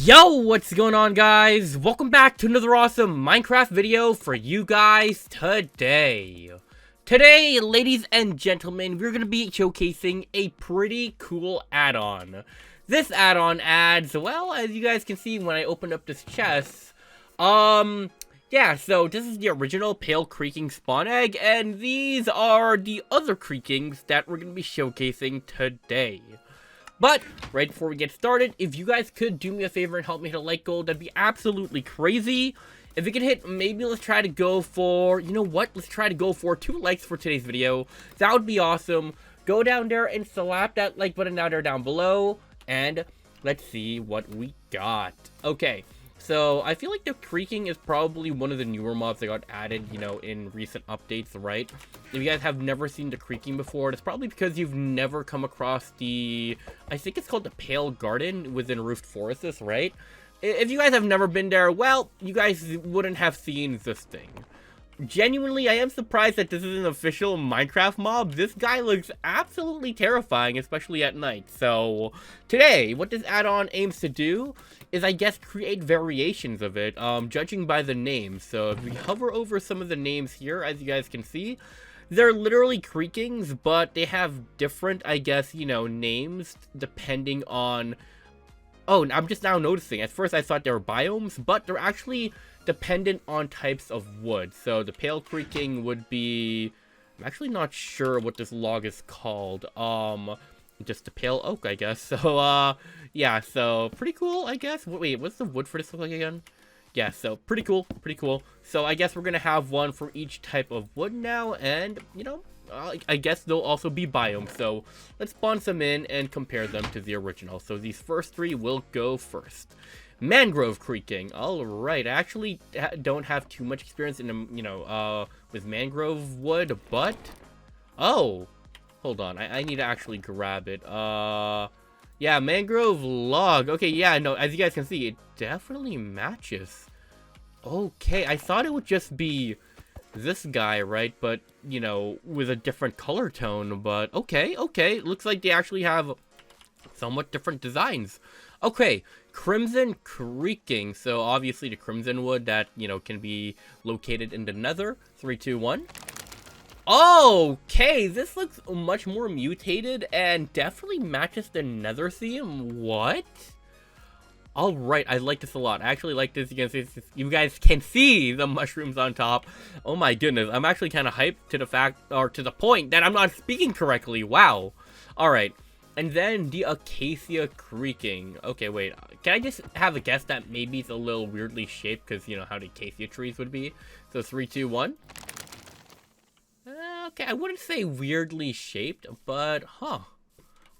Yo, what's going on, guys? Welcome back to another awesome Minecraft video for you guys today. Today, ladies and gentlemen, we're going to be showcasing a pretty cool add-on. This add-on adds, well, as you guys can see when I opened up this chest, yeah, so this is the original pale creaking spawn egg, and these are the other creakings that we're going to be showcasing today. But, right before we get started, if you guys could do me a favor and help me hit a like goal, that'd be absolutely crazy. If we could hit, maybe let's try to go for, you know what, let's try to go for 2 likes for today's video. That would be awesome. Go down there and slap that like button down below, and let's see what we got. Okay. So, I feel like the creaking is probably one of the newer mobs that got added, you know, in recent updates, right? If you guys have never seen the creaking before, it's probably because you've never come across the, I think it's called the Pale Garden within Roofed Forests, right? If you guys have never been there, well, you guys wouldn't have seen this thing. Genuinely, I am surprised that this is an official Minecraft mob. This guy looks absolutely terrifying, especially at night. So, today, what this add-on aims to do is, I guess, create variations of it, judging by the names. So, if we hover over some of the names here, as you guys can see, they're literally creakings, but they have different, I guess, you know, names, depending on... Oh, I'm just now noticing. At first, I thought they were biomes, but they're actually dependent on types of wood. So the pale creaking would be, I'm actually not sure what this log is called. Just the pale oak, I guess. So yeah, so pretty cool, I guess. Wait, what's the wood for this look like again? Yeah, so pretty cool. So I guess we're gonna have one for each type of wood now, and you know, I guess they'll also be biomes. So let's spawn some in and compare them to the original. So these first 3 will go first. Mangrove creaking. Alright, I actually don't have too much experience in, you know, with mangrove wood, but... Oh! Hold on, I need to actually grab it. Yeah, mangrove log. Okay, yeah, no, as you guys can see, it definitely matches. Okay, I thought it would just be this guy, right? But, you know, with a different color tone, but okay. Looks like they actually have somewhat different designs. Okay, crimson creaking. So obviously the crimson wood that, you know, can be located in the nether. 3, 2, 1. Okay, this looks much more mutated and definitely matches the nether theme. What? Alright, I like this a lot. I actually like this. You guys can see the mushrooms on top. Oh my goodness, I'm actually kind of hyped to the fact, or to the point that I'm not speaking correctly. Wow. Alright. And then the Acacia creaking. Okay, wait. Can I just have a guess that maybe it's a little weirdly shaped because, you know, how the Acacia trees would be? So 3, 2, 1. Okay, I wouldn't say weirdly shaped, but, huh.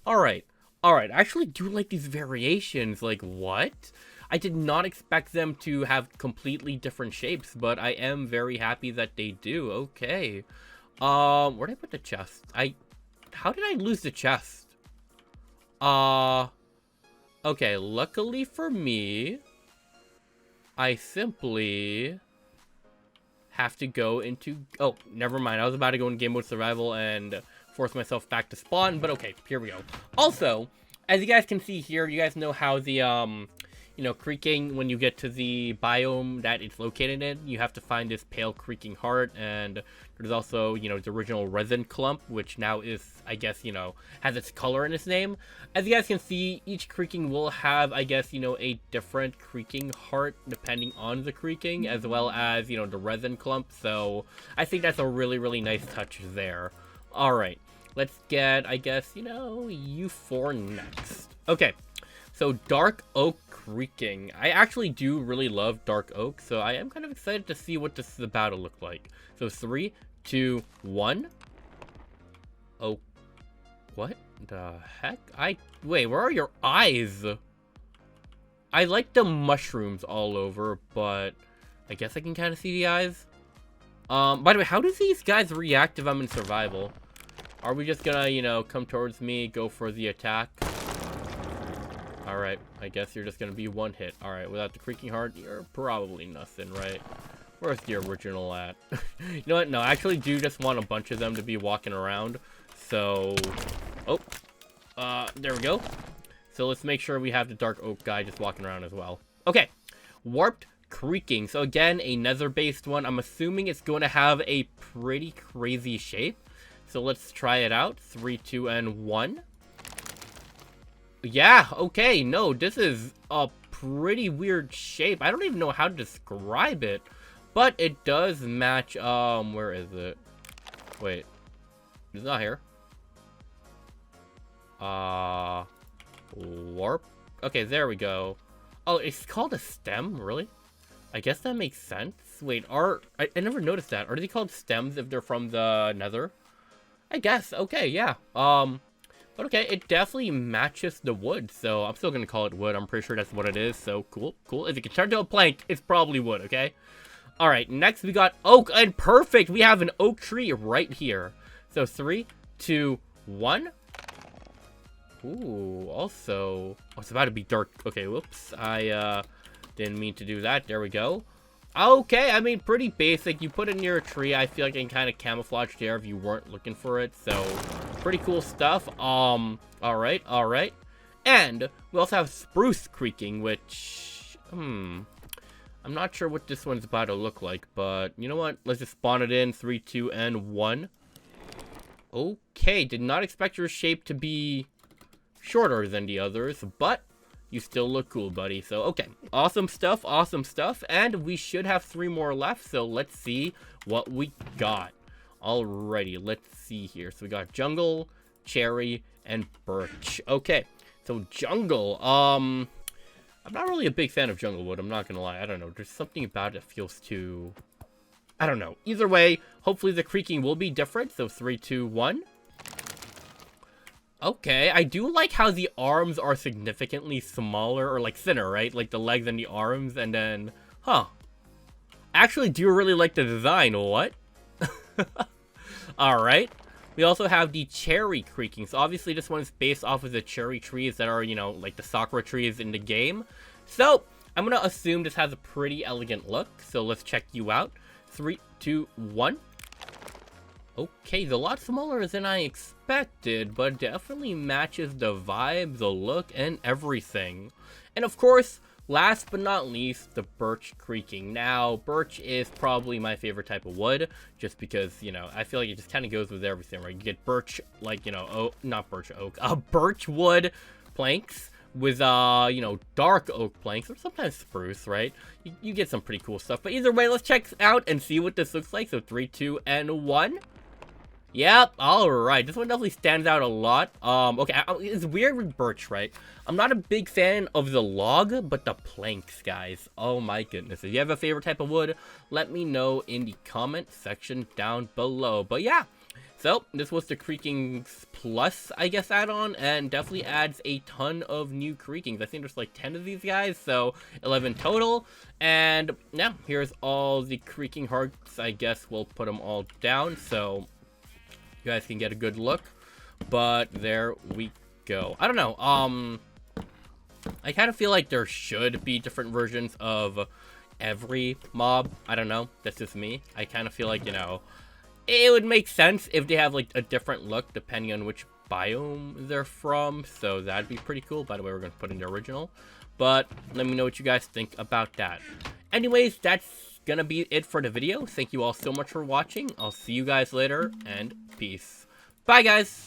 Alright. I actually do like these variations. Like, what? I did not expect them to have completely different shapes, but I am very happy that they do. Okay. Where'd I put the chest? How did I lose the chest? Okay, luckily for me, I simply have to go into, oh, never mind, I was about to go in game mode survival and force myself back to spawn, but okay, here we go. Also, as you guys can see here, you guys know how the, you know, creaking, when you get to the biome that it's located in, you have to find this pale creaking heart, and there's also, you know, the original resin clump, which now is, I guess, you know, has its color in its name. As you guys can see, each creaking will have, I guess, you know, a different creaking heart depending on the creaking, as well as, you know, the resin clump, so I think that's a really, really nice touch there. Alright, let's get, I guess, you know, U4 next. Okay. So, dark oak creaking. I actually do really love dark oak, so I am kind of excited to see what this is about to look like. So, 3, 2, 1. Oh, what the heck? Wait, where are your eyes? I like the mushrooms all over, but I guess I can kind of see the eyes. By the way, how do these guys react if I'm in survival? Are we just gonna, you know, come towards me, go for the attack? Alright, I guess you're just gonna be one hit. Alright, without the creaking heart, you're probably nothing, right? Where's the original at? You know what? No, I actually do just want a bunch of them to be walking around. So... Oh. There we go. So let's make sure we have the dark oak guy just walking around as well. Okay, warped creaking. So again, a nether-based one. I'm assuming it's going to have a pretty crazy shape. So let's try it out. 3, 2, and 1. Yeah, okay, no, this is a pretty weird shape. I don't even know how to describe it, but it does match, where is it? Wait, it's not here. Warp. Okay, there we go. Oh, it's called a stem, really? I guess that makes sense. Wait, I never noticed that. Are they called stems if they're from the nether? I guess, okay, yeah. But okay, it definitely matches the wood, so I'm still gonna call it wood. I'm pretty sure that's what it is, so cool, cool. If it can turn to a plank, it's probably wood, okay? Alright, next we got oak, and perfect! We have an oak tree right here. So 3, 2, 1. Ooh, also... Oh, it's about to be dark. Okay, whoops. I, didn't mean to do that. There we go. Okay, I mean, pretty basic. You put it near a tree. I feel like I can kind of camouflage there if you weren't looking for it. So, pretty cool stuff. Alright, alright. And we also have spruce creaking, which, I'm not sure what this one's about to look like, but you know what? Let's just spawn it in. 3, 2, and 1. Okay, did not expect your shape to be shorter than the others, but you still look cool, buddy. So, okay. Awesome stuff, and we should have 3 more left, so let's see what we got. Alrighty, let's see here. So we got jungle, cherry, and birch. Okay, so jungle, I'm not really a big fan of jungle wood, I'm not gonna lie. I don't know, there's something about it that feels too... I don't know. Either way, hopefully the creaking will be different, so 3, 2, 1. Okay, I do like how the arms are significantly smaller, or like thinner, right? Like the legs and the arms, and then, huh. Actually, do really like the design, what? Alright. We also have the cherry creaking. So obviously this one is based off of the cherry trees that are, you know, like the sakura trees in the game. So, I'm gonna assume this has a pretty elegant look. So let's check you out. 3, 2, 1. Okay, it's a lot smaller than I expected, but definitely matches the vibe, the look, and everything. And of course, last but not least, the birch creaking. Now, birch is probably my favorite type of wood, just because, you know, I feel like it just kind of goes with everything, right? You get birch, like, you know, not birch oak, birch wood planks with, you know, dark oak planks, or sometimes spruce, right? You get some pretty cool stuff. But either way, let's check out and see what this looks like. So 3, 2, and 1. Yep, alright. This one definitely stands out a lot. Okay, it's weird with birch, right? I'm not a big fan of the log, but the planks, guys. Oh my goodness. If you have a favorite type of wood, let me know in the comment section down below. But yeah, so this was the CREAKINGS Plus, I guess, add-on, and definitely adds a ton of new CREAKINGS. I think there's like 10 of these guys, so 11 total. And now, here's all the CREAKING hearts. I guess we'll put them all down, so you guys can get a good look. But there we go. I don't know, I kind of feel like there should be different versions of every mob. I don't know, that's just me. I kind of feel like, you know, it would make sense if they have like a different look depending on which biome they're from, so that'd be pretty cool. By the way, we're gonna put in the original, but let me know what you guys think about that. Anyways, that's gonna be it for the video. Thank you all so much for watching. I'll see you guys later, and peace. Bye, guys.